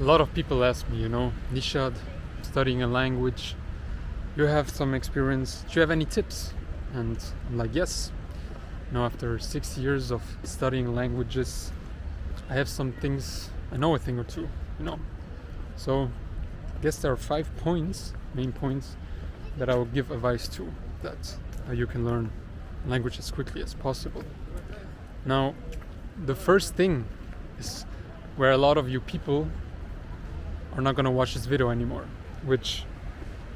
lot of people ask me, Nishad, studying a language, you have some experience, do you have any tips? And I'm like, yes. After 6 years of studying languages, I have some things, I know a thing or two, So I guess there are 5 main points, that I will give advice to, that you can learn language as quickly as possible. Now, the first thing is where a lot of you people are not going to watch this video anymore, which,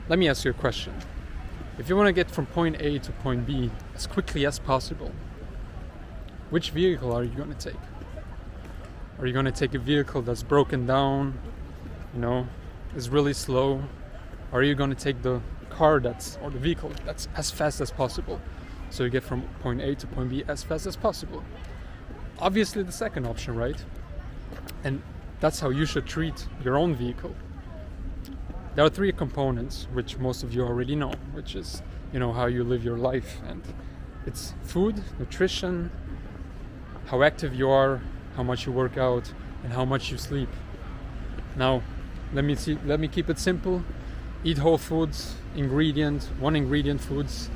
let me ask you a question. If you want to get from point A to point B as quickly as possible, which vehicle are you going to take? Are you going to take a vehicle that's broken down, is really slow? Or are you going to take the car or the vehicle that's as fast as possible, so you get from point A to point B as fast as possible? Obviously the second option, right? And that's how you should treat your own vehicle. There are 3 components, which most of you already know, which is, how you live your life. And it's food, nutrition, how active you are, how much you work out, and how much you sleep. Now, let me keep it simple. Eat whole foods, one ingredient foods,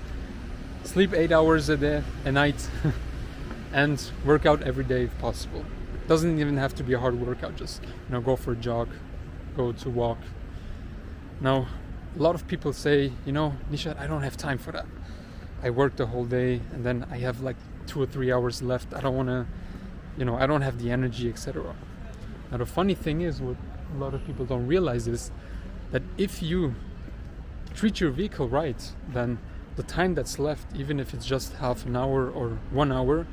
sleep 8 hours a night, and work out every day if possible. Doesn't even have to be a hard workout, just go for a jog, go to walk. Now, a lot of people say, Nishad, I don't have time for that. I work the whole day and then I have like 2 or 3 hours left. I don't want to, I don't have the energy, etc. Now, the funny thing is, what a lot of people don't realize is that if you treat your vehicle right, then the time that's left, even if it's just half an hour or 1 hour,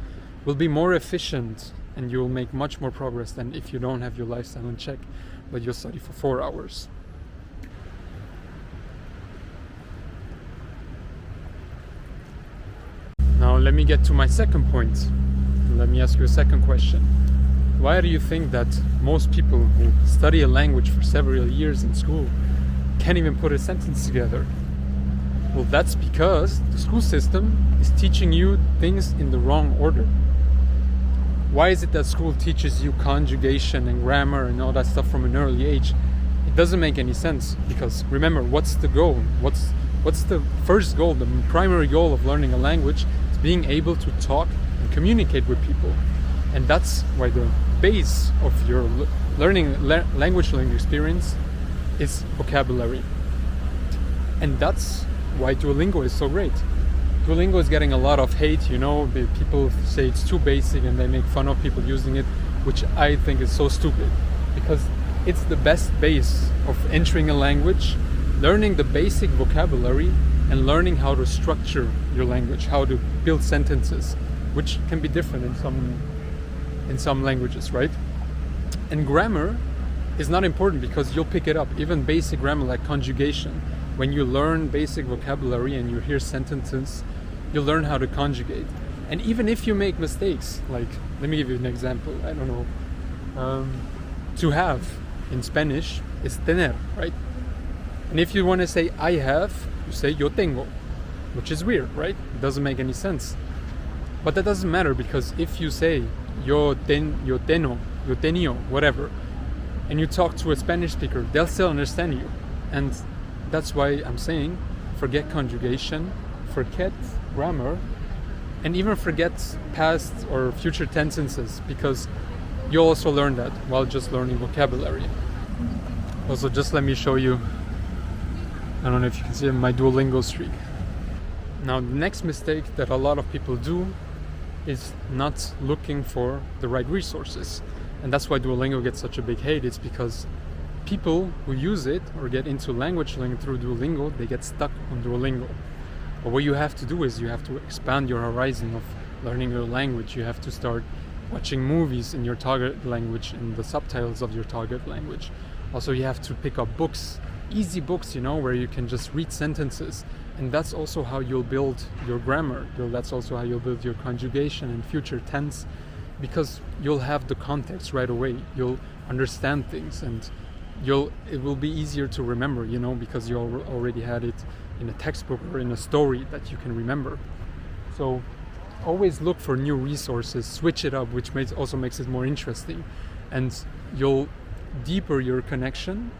will be more efficient, and you'll make much more progress than if you don't have your lifestyle in check, but you'll study for 4 hours. Now let me get to my second point. Let me ask you a second question. Why do you think that most people who study a language for several years in school can't even put a sentence together? Well, that's because the school system is teaching you things in the wrong order. Why is it that school teaches you conjugation and grammar and all that stuff from an early age? It doesn't make any sense, because remember, what's the goal? What's the first goal? The primary goal of learning a language is being able to talk and communicate with people. And that's why the base of your language learning experience is vocabulary. And that's why Duolingo is so great. Duolingo is getting a lot of hate, people say it's too basic and they make fun of people using it, which I think is so stupid, because it's the best base of entering a language, learning the basic vocabulary, and learning how to structure your language, how to build sentences, which can be different in some languages, right? And grammar is not important, because you'll pick it up. Even basic grammar like conjugation, when you learn basic vocabulary and you hear sentences, you'll learn how to conjugate. And even if you make mistakes, like, let me give you an example. I don't know. To have in Spanish is tener, right? And if you want to say I have, you say yo tengo, which is weird, right? It doesn't make any sense. But that doesn't matter, because if you say yo tengo, whatever, and you talk to a Spanish speaker, they'll still understand you. And that's why I'm saying, forget conjugation, forget grammar, and even forget past or future tenses, because you'll also learn that while just learning vocabulary. Also, just let me show you, I don't know if you can see my Duolingo streak. Now, the next mistake that a lot of people do is not looking for the right resources. And that's why Duolingo gets such a big hate. It's because people who use it or get into language learning through Duolingo, they get stuck on Duolingo. But what you have to do is you have to expand your horizon of learning your language. You have to start watching movies in your target language, in the subtitles of your target language. Also, you have to pick up books, easy books, where you can just read sentences. And that's also how you'll build your grammar. That's also how you'll build your conjugation and future tense, because you'll have the context right away. You'll understand things, and it will be easier to remember, because you already had it in a textbook or in a story that you can remember. So always look for new resources, switch it up, which also makes it more interesting. And you'll deeper your connection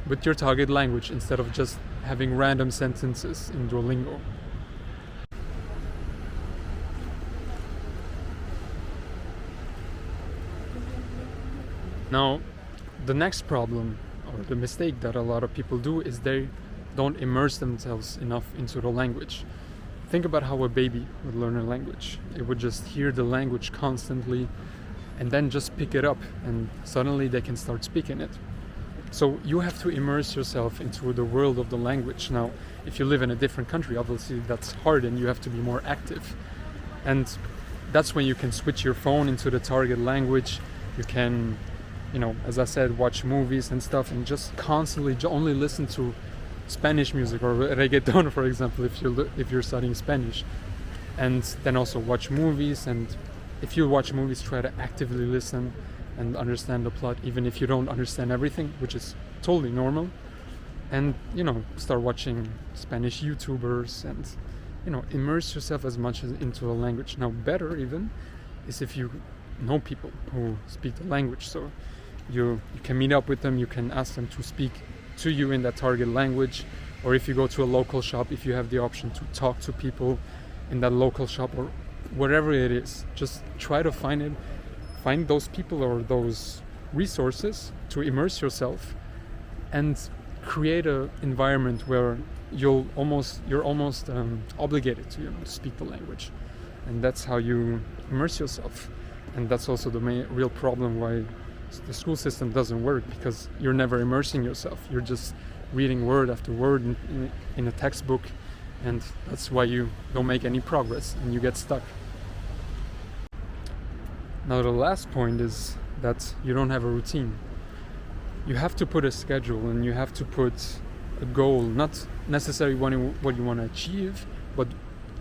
with your target language instead of just having random sentences in Duolingo. Now, the next problem or the mistake that a lot of people do is they don't immerse themselves enough into the language. Think about how a baby would learn a language. It would just hear the language constantly and then just pick it up, and suddenly they can start speaking it. So you have to immerse yourself into the world of the language. Now, if you live in a different country, obviously that's hard and you have to be more active. And that's when you can switch your phone into the target language. You can, as I said, watch movies and stuff, and just constantly only listen to Spanish music or reggaeton, for example, if you're studying Spanish. And then also watch movies, and if you watch movies, try to actively listen and understand the plot, even if you don't understand everything, which is totally normal. And start watching Spanish YouTubers and immerse yourself as much as into the language. Now, better even is if you know people who speak the language, so you can meet up with them, you can ask them to speak to you in that target language, or if you go to a local shop, if you have the option to talk to people in that local shop or whatever it is, just try to find those people or those resources to immerse yourself and create an environment where you're almost obligated to speak the language, and that's how you immerse yourself. And that's also the main real problem why the school system doesn't work, because you're never immersing yourself. You're just reading word after word in a textbook, and that's why you don't make any progress and you get stuck. Now, the last point is that you don't have a routine. You have to put a schedule, and you have to put a goal, not necessarily what you want to achieve, but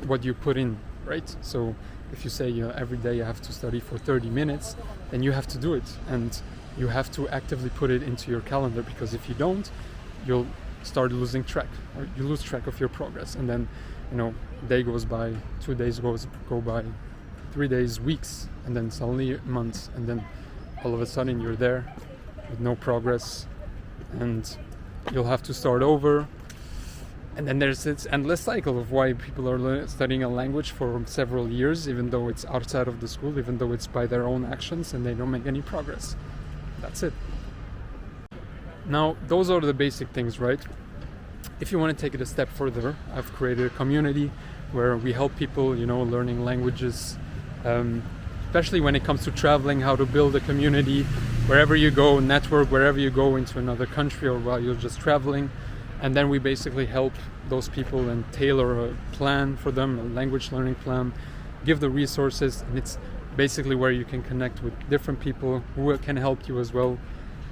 what you put in, right? So if you say every day you have to study for 30 minutes, then you have to do it, and you have to actively put it into your calendar, because if you don't, you'll start losing track, or you lose track of your progress, and then day goes by, 2 days go by, 3 days, weeks, and then suddenly months, and then all of a sudden you're there with no progress, and you'll have to start over. And then there's this endless cycle of why people are studying a language for several years, even though it's outside of the school, even though it's by their own actions, and they don't make any progress. That's it. Now, those are the basic things, right? If you want to take it a step further, I've created a community where we help people, learning languages, especially when it comes to traveling, how to build a community wherever you go, network wherever you go into another country or while you're just traveling. And then we basically help those people and tailor a plan for them, a language learning plan, give the resources, and it's basically where you can connect with different people who can help you as well,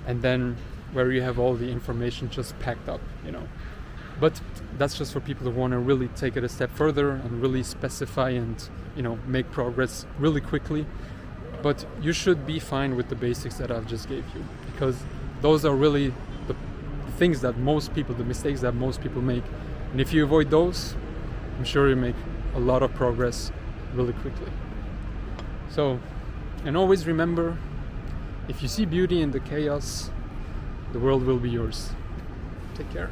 and then where you have all the information just packed up, But that's just for people who want to really take it a step further and really specify and, make progress really quickly. But you should be fine with the basics that I've just gave you, because those are really the mistakes that most people make. And if you avoid those, I'm sure you make a lot of progress really quickly. So, and always remember, if you see beauty in the chaos, the world will be yours. Take care.